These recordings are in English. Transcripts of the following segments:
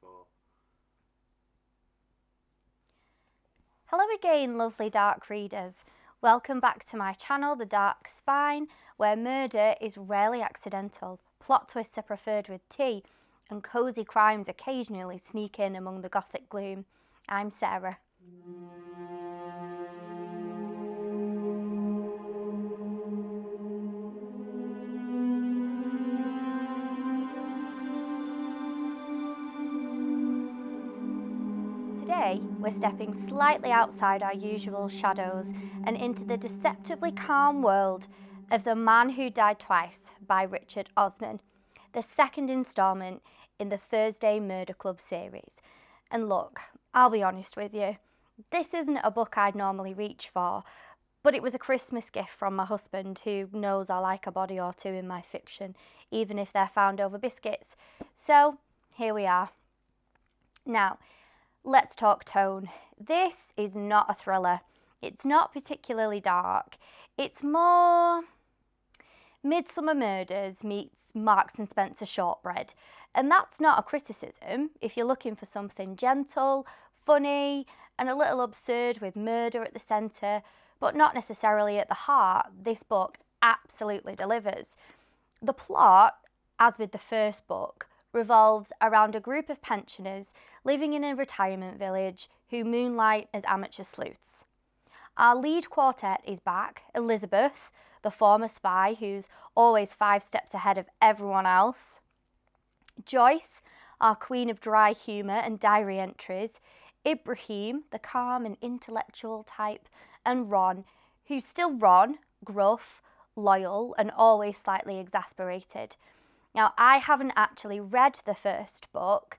for. Hello again, lovely dark readers. Welcome back to my channel, The Dark Spine, where murder is rarely accidental, plot twists are preferred with tea, and cosy crimes occasionally sneak in among the Gothic gloom. I'm Sarah. Today, we're stepping slightly outside our usual shadows and into the deceptively calm world of The Man Who Died Twice by Richard Osman, the second instalment in the Thursday Murder Club series. And look, I'll be honest with you, this isn't a book I'd normally reach for, but it was a Christmas gift from my husband, who knows I like a body or two in my fiction, even if they're found over biscuits. So, here we are. Now, let's talk tone. This is not a thriller. It's not particularly dark. It's more Midsomer Murders meets Marks and Spencer Shortbread. And that's not a criticism. If you're looking for something gentle, funny, and a little absurd with murder at the centre, but not necessarily at the heart, this book absolutely delivers. The plot, as with the first book, revolves around a group of pensioners living in a retirement village who moonlight as amateur sleuths. Our lead quartet is back: Elizabeth, the former spy who's always 5 steps ahead of everyone else; Joyce, our queen of dry humour and diary entries; Ibrahim, the calm and intellectual type; and Ron, who's still Ron, gruff, loyal, and always slightly exasperated. Now, I haven't actually read the first book.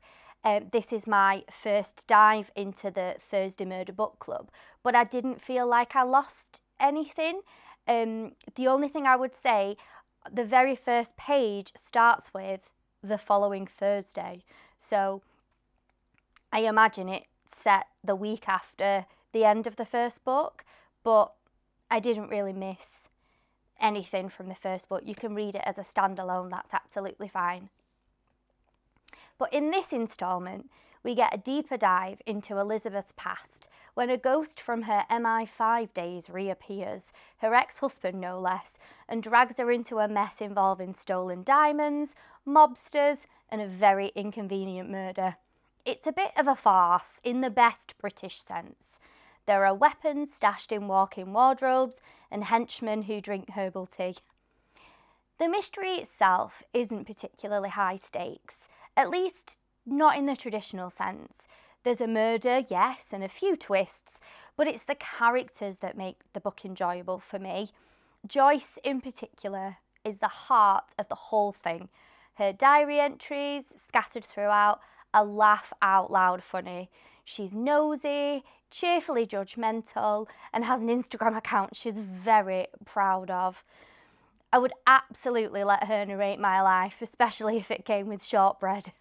This is my first dive into the Thursday Murder Book Club, but I didn't feel like I lost anything. The only thing I would say, the very first page starts with the following Thursday. So I imagine it set the week after the end of the first book, but I didn't really miss anything from the first book. You can read it as a standalone, that's absolutely fine. But in this instalment, we get a deeper dive into Elizabeth's past, when a ghost from her MI5 days reappears, her ex-husband no less, and drags her into a mess involving stolen diamonds, mobsters, and a very inconvenient murder. It's a bit of a farce in the best British sense. There are weapons stashed in walk-in wardrobes and henchmen who drink herbal tea. The mystery itself isn't particularly high stakes, at least not in the traditional sense. There's a murder, yes, and a few twists, but it's the characters that make the book enjoyable for me. Joyce, in particular, is the heart of the whole thing. Her diary entries, scattered throughout, are laugh out loud funny. She's nosy, cheerfully judgmental, and has an Instagram account she's very proud of. I would absolutely let her narrate my life, especially if it came with shortbread.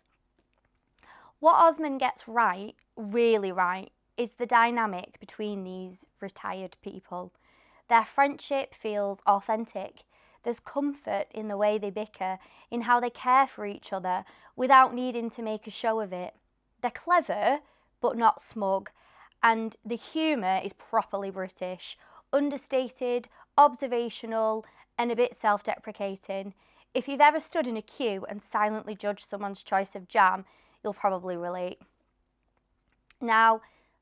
What Osman gets right, really right, is the dynamic between these retired people. Their friendship feels authentic. There's comfort in the way they bicker, in how they care for each other without needing to make a show of it. They're clever, but not smug, and the humour is properly British, understated, observational, and a bit self-deprecating. If you've ever stood in a queue and silently judged someone's choice of jam, you'll probably relate. Now,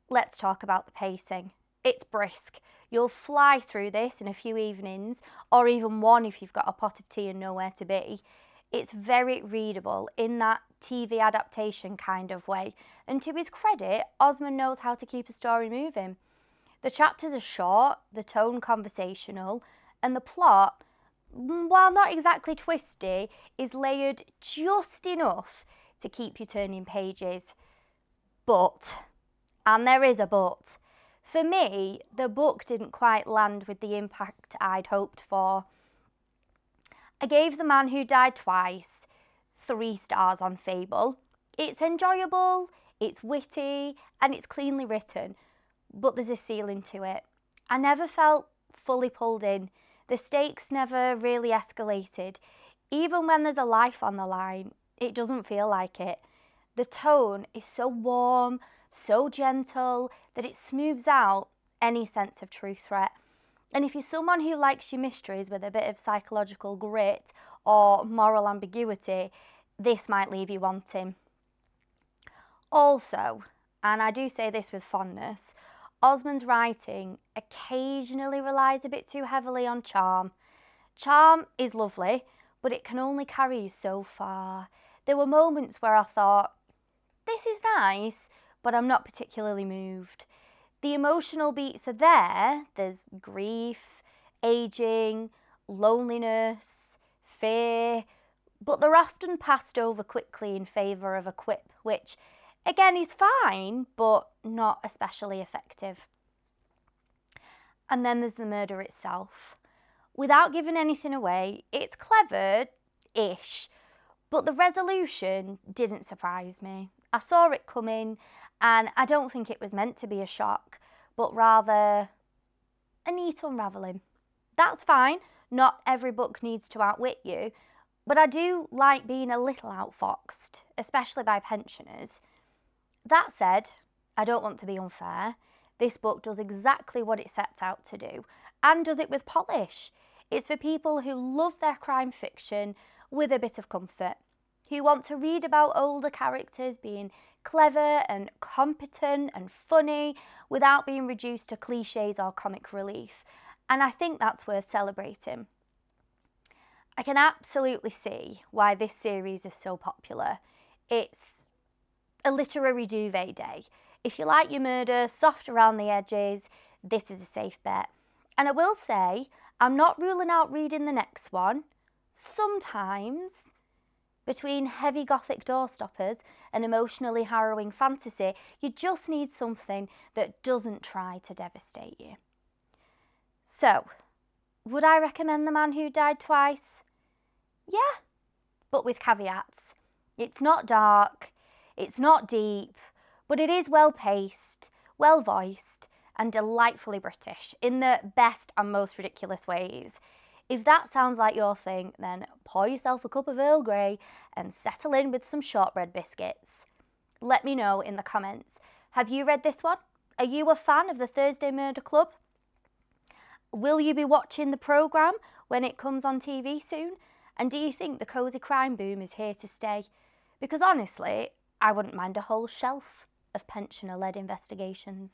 let's talk about the pacing. It's brisk. You'll fly through this in a few evenings, or even one if you've got a pot of tea and nowhere to be. It's very readable in that TV adaptation kind of way, and to his credit, Osman knows how to keep a story moving. The chapters are short, the tone conversational, and the plot, while not exactly twisty, is layered just enough to keep you turning pages. But, and there is a but, for me, the book didn't quite land with the impact I'd hoped for. I gave The Man Who Died Twice 3 stars on Fable. It's enjoyable, it's witty, and it's cleanly written, but there's a ceiling to it. I never felt fully pulled in. The stakes never really escalated. Even when there's a life on the line, it doesn't feel like it. The tone is so warm, so gentle, that it smooths out any sense of true threat. And if you're someone who likes your mysteries with a bit of psychological grit or moral ambiguity, this might leave you wanting. Also, and I do say this with fondness, Osman's writing occasionally relies a bit too heavily on charm. Charm is lovely, but it can only carry you so far. There were moments where I thought, this is nice, but I'm not particularly moved. The emotional beats are there. There's grief, aging, loneliness, fear, but they're often passed over quickly in favour of a quip, which again is fine, but not especially effective. And then there's the murder itself. Without giving anything away, it's clever-ish, but the resolution didn't surprise me. I saw it coming, and I don't think it was meant to be a shock, but rather a neat unravelling. That's fine, not every book needs to outwit you, but I do like being a little outfoxed, especially by pensioners. That said, I don't want to be unfair. This book does exactly what it sets out to do, and does it with polish. It's for people who love their crime fiction with a bit of comfort, who want to read about older characters being clever and competent and funny without being reduced to cliches or comic relief. And I think that's worth celebrating. I can absolutely see why this series is so popular. It's a literary duvet day. If you like your murder soft around the edges, this is a safe bet. And I will say, I'm not ruling out reading the next one. Sometimes, between heavy Gothic doorstoppers and emotionally harrowing fantasy, you just need something that doesn't try to devastate you. So, would I recommend The Man Who Died Twice? Yeah, but with caveats. It's not dark, it's not deep, but it is well paced, well voiced, and delightfully British in the best and most ridiculous ways. If that sounds like your thing, then pour yourself a cup of Earl Grey and settle in with some shortbread biscuits. Let me know in the comments. Have you read this one? Are you a fan of the Thursday Murder Club? Will you be watching the programme when it comes on TV soon? And do you think the cosy crime boom is here to stay? Because honestly, I wouldn't mind a whole shelf of pensioner-led investigations.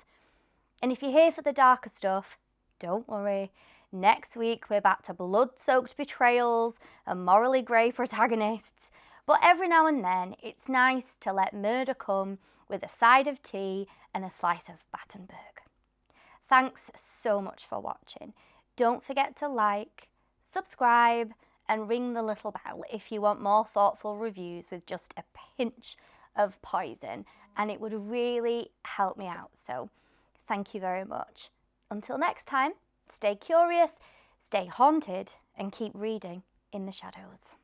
And if you're here for the darker stuff, don't worry. Next week we're back to blood-soaked betrayals and morally grey protagonists. But every now and then it's nice to let murder come with a side of tea and a slice of Battenberg. Thanks so much for watching. Don't forget to like, subscribe and ring the little bell if you want more thoughtful reviews with just a pinch of poison, and it would really help me out. So thank you very much. Until next time, stay curious, stay haunted, and keep reading in the shadows.